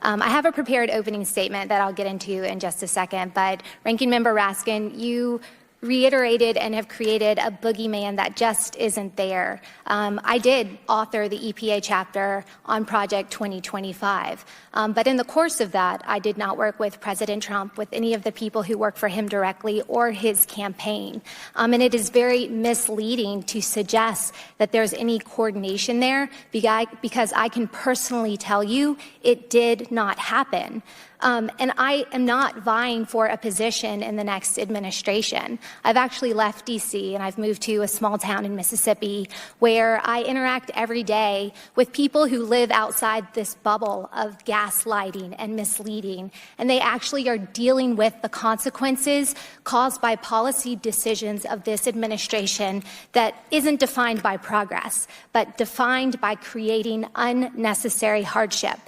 I have a prepared opening statement that I'll get into in just a second, but Ranking Member Raskin, you reiterated and have created a boogeyman that just isn't there. I did author the EPA chapter on Project 2025, but in the course of that, I did not work with President Trump, with any of the people who work for him directly or his campaign. And it is very misleading to suggest that there's any coordination there, because I can personally tell you it did not happen. And I am not vying for a position in the next administration. I've actually left D.C. and I've moved to a small town in Mississippi where I interact every day with people who live outside this bubble of gaslighting and misleading, and they actually are dealing with the consequences caused by policy decisions of this administration that isn't defined by progress, but defined by creating unnecessary hardship.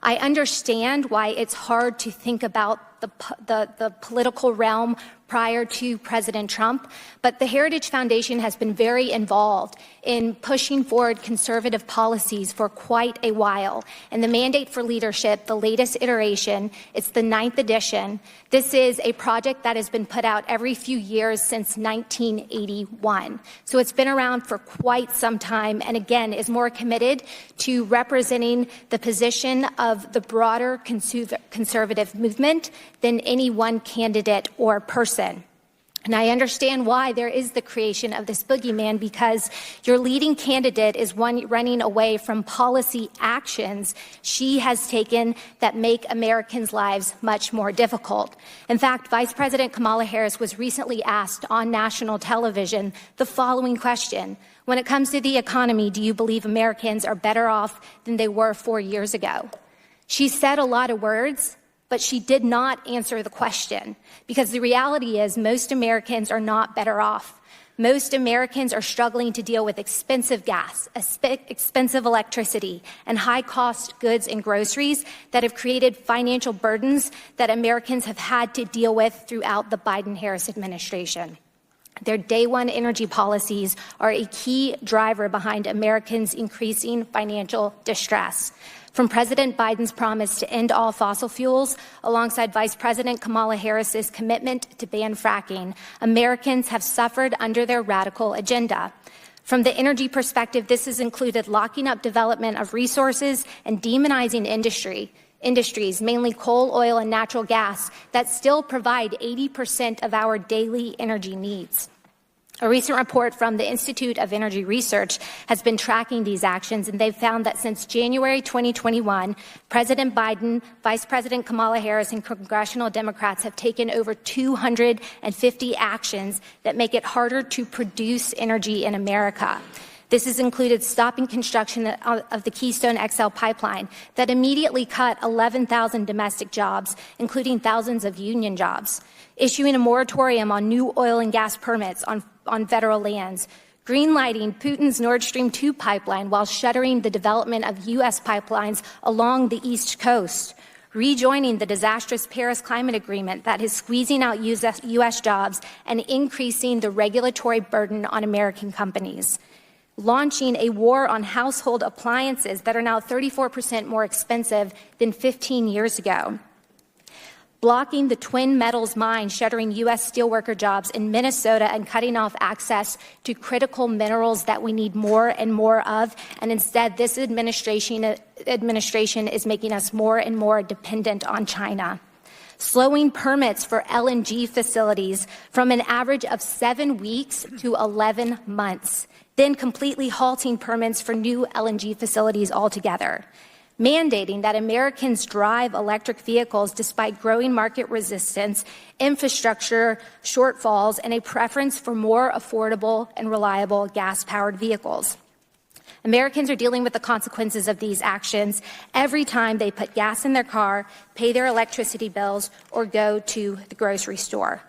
I understand why it's hard to think about the political realm prior to President Trump, but the Heritage Foundation has been very involved in pushing forward conservative policies for quite a while. And the Mandate for Leadership, the latest iteration, it's the 9th edition. This is a project that has been put out every few years since 1981. So it's been around for quite some time, and again, is more committed to representing the position of the broader conservative movement than any one candidate or person. And I understand why there is the creation of this boogeyman, because your leading candidate is one running away from policy actions she has taken that make Americans' lives much more difficult. In fact, Vice President Kamala Harris was recently asked on national television the following question: when it comes to the economy, do you believe Americans are better off than they were 4 years ago? She said a lot of words, but she did not answer the question, because the reality is most Americans are not better off. Most Americans are struggling to deal with expensive gas, expensive electricity, and high-cost goods and groceries that have created financial burdens that Americans have had to deal with throughout the Biden-Harris administration. Their day one energy policies are a key driver behind Americans' increasing financial distress. From President Biden's promise to end all fossil fuels, alongside Vice President Kamala Harris's commitment to ban fracking, Americans have suffered under their radical agenda. From the energy perspective, this has included locking up development of resources and demonizing industries, mainly coal, oil, and natural gas, that still provide 80% of our daily energy needs. A recent report from the Institute of Energy Research has been tracking these actions, and they've found that since January 2021, President Biden, Vice President Kamala Harris, and congressional Democrats have taken over 250 actions that make it harder to produce energy in America. This has included stopping construction of the Keystone XL pipeline that immediately cut 11,000 domestic jobs, including thousands of union jobs, issuing a moratorium on new oil and gas permits on federal lands, greenlighting Putin's Nord Stream 2 pipeline while shuttering the development of U.S. pipelines along the East Coast, rejoining the disastrous Paris Climate Agreement that is squeezing out U.S. jobs and increasing the regulatory burden on American companies, launching a war on household appliances that are now 34% more expensive than 15 years ago, blocking the Twin Metals mine, shuttering U.S. steelworker jobs in Minnesota and cutting off access to critical minerals that we need more and more of. And instead, this administration is making us more and more dependent on China. Slowing permits for LNG facilities from an average of 7 weeks to 11 months, then completely halting permits for new LNG facilities altogether. Mandating that Americans drive electric vehicles despite growing market resistance, infrastructure shortfalls, and a preference for more affordable and reliable gas-powered vehicles. Americans are dealing with the consequences of these actions every time they put gas in their car, pay their electricity bills, or go to the grocery store.